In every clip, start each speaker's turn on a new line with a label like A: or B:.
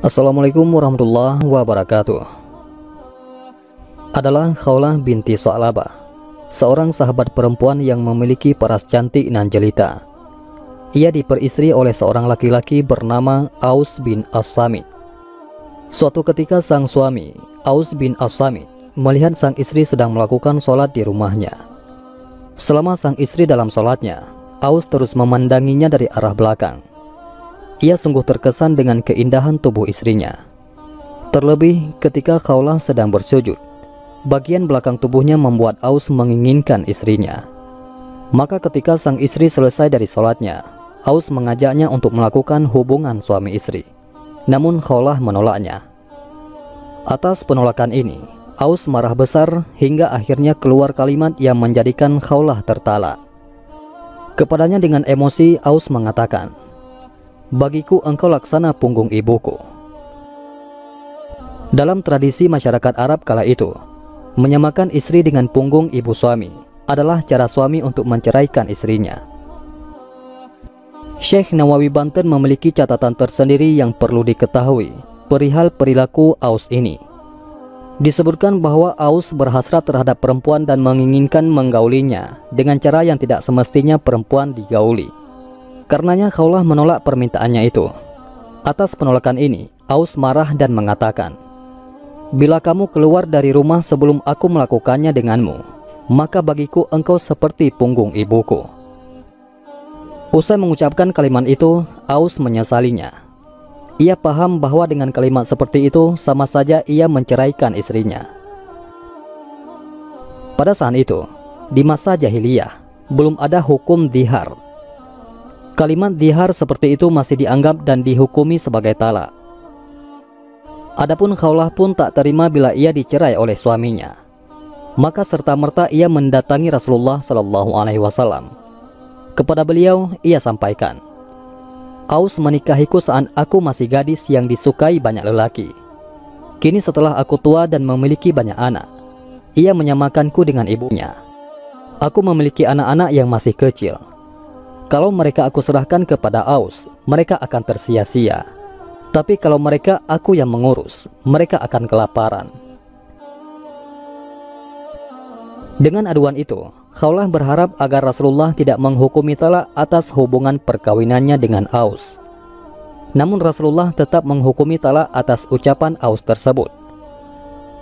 A: Assalamualaikum warahmatullahi wabarakatuh. Adalah Khawlah binti Sa'labah, seorang sahabat perempuan yang memiliki paras cantik nan jelita. Ia diperistri oleh seorang laki-laki bernama Aus bin As-Samit. Suatu ketika sang suami, Aus bin As-Samit, melihat sang istri sedang melakukan sholat di rumahnya. Selama sang istri dalam sholatnya, Aus terus memandanginya dari arah belakang. Ia sungguh terkesan dengan keindahan tubuh istrinya. Terlebih ketika Khawlah sedang bersujud, bagian belakang tubuhnya membuat Aus menginginkan istrinya. Maka ketika sang istri selesai dari sholatnya, Aus mengajaknya untuk melakukan hubungan suami istri. Namun Khawlah menolaknya. Atas penolakan ini, Aus marah besar hingga akhirnya keluar kalimat yang menjadikan Khawlah tertalak. Kepadanya dengan emosi, Aus mengatakan, "Bagiku engkau laksana punggung ibuku." Dalam tradisi masyarakat Arab kala itu, menyamakan istri dengan punggung ibu suami adalah cara suami untuk menceraikan istrinya. Syekh Nawawi Banten memiliki catatan tersendiri yang perlu diketahui perihal perilaku Aus ini. Disebutkan bahwa Aus berhasrat terhadap perempuan dan menginginkan menggaulinya dengan cara yang tidak semestinya perempuan digauli. Karenanya Khawlah menolak permintaannya itu. Atas penolakan ini, Aus marah dan mengatakan, "Bila kamu keluar dari rumah sebelum aku melakukannya denganmu, maka bagiku engkau seperti punggung ibuku." Usai mengucapkan kalimat itu, Aus menyesalinya. Ia paham bahwa dengan kalimat seperti itu sama saja ia menceraikan istrinya. Pada saat itu, di masa jahiliyah, belum ada hukum dihar. Kalimat dihar seperti itu masih dianggap dan dihukumi sebagai talak. Adapun Khawlah pun tak terima bila ia dicerai oleh suaminya. Maka serta-merta ia mendatangi Rasulullah SAW. Kepada beliau ia sampaikan, "Aus menikahiku saat aku masih gadis yang disukai banyak lelaki. Kini setelah aku tua dan memiliki banyak anak, ia menyamakanku dengan ibunya. Aku memiliki anak-anak yang masih kecil. Kalau mereka aku serahkan kepada Aus, mereka akan tersia-sia. Tapi kalau mereka aku yang mengurus, mereka akan kelaparan." Dengan aduan itu, Khawlah berharap agar Rasulullah tidak menghukumi talak atas hubungan perkawinannya dengan Aus. Namun Rasulullah tetap menghukumi talak atas ucapan Aus tersebut.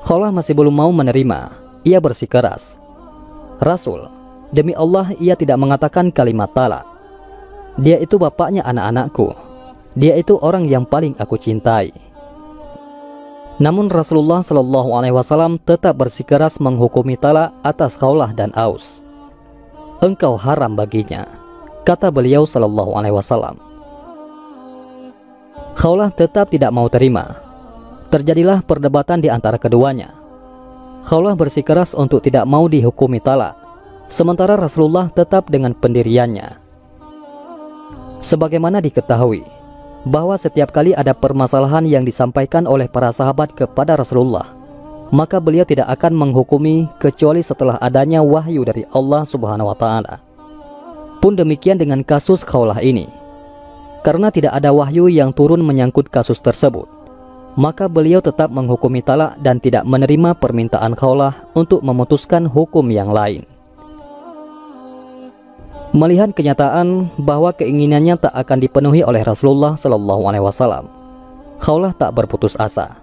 A: Khawlah masih belum mau menerima. Ia bersikeras, "Rasul, demi Allah ia tidak mengatakan kalimat talak. Dia itu bapaknya anak-anakku. Dia itu orang yang paling aku cintai." Namun Rasulullah SAW tetap bersikeras menghukumi talak atas Khawlah dan Aus. "Engkau haram baginya," kata beliau SAW. Khawlah tetap tidak mau terima. Terjadilah perdebatan di antara keduanya. Khawlah bersikeras untuk tidak mau dihukumi talak, sementara Rasulullah tetap dengan pendiriannya. Sebagaimana diketahui bahwa setiap kali ada permasalahan yang disampaikan oleh para sahabat kepada Rasulullah, maka beliau tidak akan menghukumi kecuali setelah adanya wahyu dari Allah Subhanahu wa Ta'ala. Pun demikian dengan kasus Khawlah ini. Karena tidak ada wahyu yang turun menyangkut kasus tersebut, maka beliau tetap menghukumi talak dan tidak menerima permintaan Khawlah untuk memutuskan hukum yang lain. Melihat kenyataan bahwa keinginannya tak akan dipenuhi oleh Rasulullah SAW, Khawlah tak berputus asa.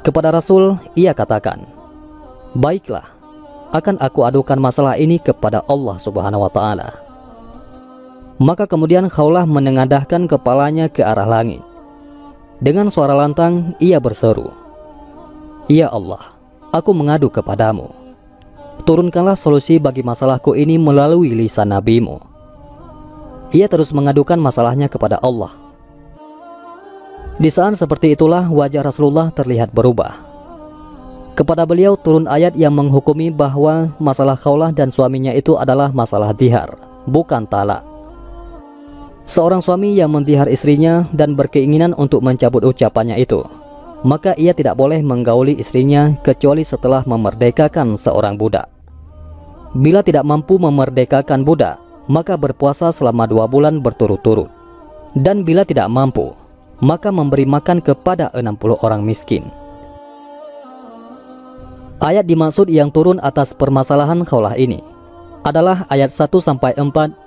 A: Kepada Rasul, ia katakan, "Baiklah, akan aku adukan masalah ini kepada Allah Subhanahu wa Ta'ala." Maka kemudian Khawlah menengadahkan kepalanya ke arah langit. Dengan suara lantang, ia berseru, "Ya Allah, aku mengadu kepadamu. Turunkanlah solusi bagi masalahku ini melalui lisan Nabi-Mu." Ia terus mengadukan masalahnya kepada Allah. Di saat seperti itulah wajah Rasulullah terlihat berubah. Kepada beliau turun ayat yang menghukumi bahwa masalah Khawlah dan suaminya itu adalah masalah dihar, bukan talak. Seorang suami yang mendihar istrinya dan berkeinginan untuk mencabut ucapannya itu, maka ia tidak boleh menggauli istrinya kecuali setelah memerdekakan seorang budak. Bila tidak mampu memerdekakan budak, maka berpuasa selama 2 bulan berturut-turut. Dan bila tidak mampu, maka memberi makan kepada 60 orang miskin. Ayat dimaksud yang turun atas permasalahan khaulah ini adalah ayat 1-4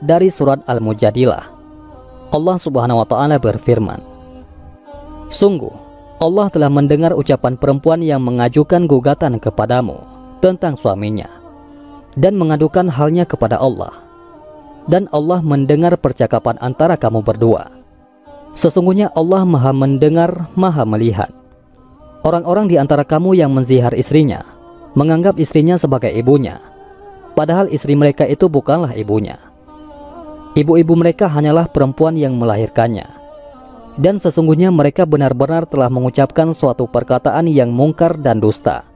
A: dari surat Al-Mujadilah. Allah Subhanahu wa taala berfirman, "Sungguh, Allah telah mendengar ucapan perempuan yang mengajukan gugatan kepadamu tentang suaminya dan mengadukan halnya kepada Allah. Dan Allah mendengar percakapan antara kamu berdua. Sesungguhnya Allah Maha mendengar, Maha melihat. Orang-orang di antara kamu yang menzihar istrinya menganggap istrinya sebagai ibunya, padahal istri mereka itu bukanlah ibunya. Ibu-ibu mereka hanyalah perempuan yang melahirkannya. Dan sesungguhnya mereka benar-benar telah mengucapkan suatu perkataan yang mungkar dan dusta.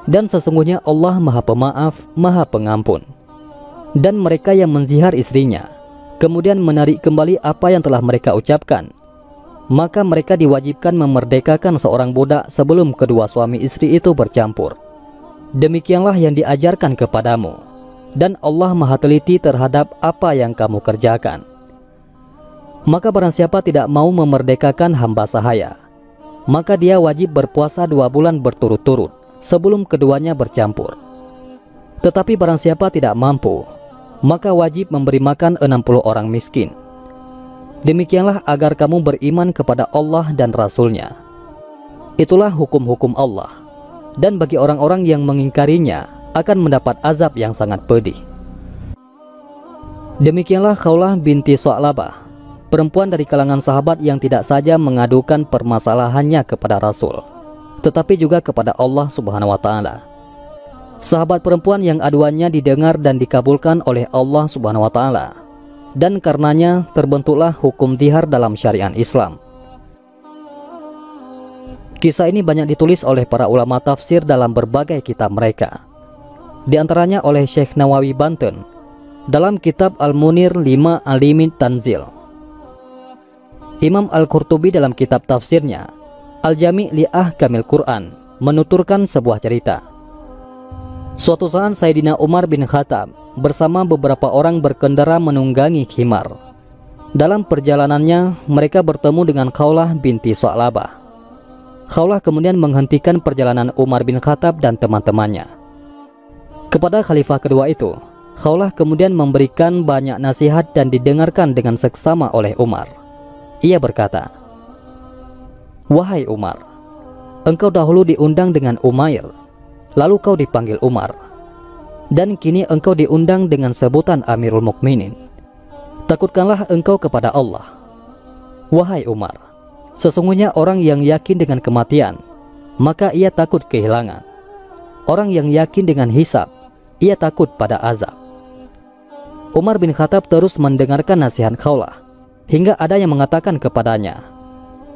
A: Dan sesungguhnya Allah Maha Pemaaf, Maha Pengampun. Dan mereka yang menzihar istrinya, kemudian menarik kembali apa yang telah mereka ucapkan, maka mereka diwajibkan memerdekakan seorang budak sebelum kedua suami istri itu bercampur. Demikianlah yang diajarkan kepadamu, dan Allah Maha teliti terhadap apa yang kamu kerjakan. Maka barang siapa tidak mau memerdekakan hamba sahaya, maka dia wajib berpuasa 2 bulan berturut-turut sebelum keduanya bercampur. Tetapi barang siapa tidak mampu, maka wajib memberi makan 60 orang miskin. Demikianlah agar kamu beriman kepada Allah dan Rasul-Nya. Itulah hukum-hukum Allah, dan bagi orang-orang yang mengingkarinya akan mendapat azab yang sangat pedih." Demikianlah Khawlah binti Sa'labah, perempuan dari kalangan sahabat yang tidak saja mengadukan permasalahannya kepada Rasul, tetapi juga kepada Allah Subhanahu wa taala. Sahabat perempuan yang aduannya didengar dan dikabulkan oleh Allah Subhanahu wa taala, dan karenanya terbentuklah hukum zihar dalam syariat Islam. Kisah ini banyak ditulis oleh para ulama tafsir dalam berbagai kitab mereka. Di antaranya oleh Syekh Nawawi Banten dalam kitab Al-Munir 5 Al-Limit Tanzil. Imam Al-Qurtubi dalam kitab tafsirnya Al-Jami' li Ahkamil Quran menuturkan sebuah cerita. Suatu saat Sayyidina Umar bin Khattab bersama beberapa orang berkendara menunggangi khimar. Dalam perjalanannya mereka bertemu dengan Khawlah binti Sa'labah. Khawlah kemudian menghentikan perjalanan Umar bin Khattab dan teman-temannya. Kepada khalifah kedua itu, Khawlah kemudian memberikan banyak nasihat dan didengarkan dengan seksama oleh Umar. Ia berkata, "Wahai Umar, engkau dahulu diundang dengan Umair, lalu kau dipanggil Umar, dan kini engkau diundang dengan sebutan Amirul Mukminin. Takutkanlah engkau kepada Allah. Wahai Umar, sesungguhnya orang yang yakin dengan kematian, maka ia takut kehilangan. Orang yang yakin dengan hisab, ia takut pada azab." Umar bin Khattab terus mendengarkan nasihat Khawlah, hingga ada yang mengatakan kepadanya,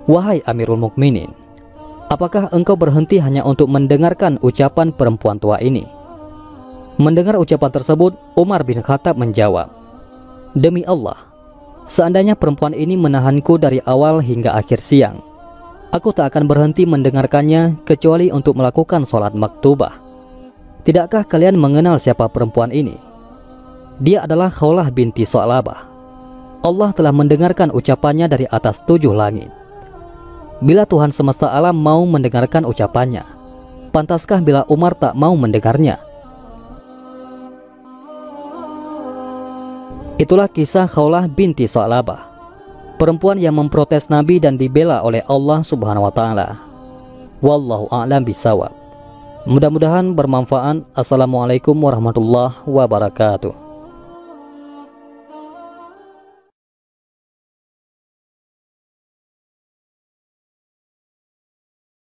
A: "Wahai Amirul Mukminin, apakah engkau berhenti hanya untuk mendengarkan ucapan perempuan tua ini?" Mendengar ucapan tersebut, Umar bin Khattab menjawab, "Demi Allah, seandainya perempuan ini menahanku dari awal hingga akhir siang, aku tak akan berhenti mendengarkannya kecuali untuk melakukan sholat maktubah. Tidakkah kalian mengenal siapa perempuan ini? Dia adalah Khawlah binti Sa'labah. Allah telah mendengarkan ucapannya dari atas 7 langit. Bila Tuhan semesta alam mau mendengarkan ucapannya, pantaskah bila Umar tak mau mendengarnya?" Itulah kisah Khawlah binti Sa'labah, perempuan yang memprotes Nabi dan dibela oleh Allah Subhanahu wa taala. Wallahu a'lam bishawab. Mudah-mudahan bermanfaat. Assalamualaikum warahmatullahi wabarakatuh.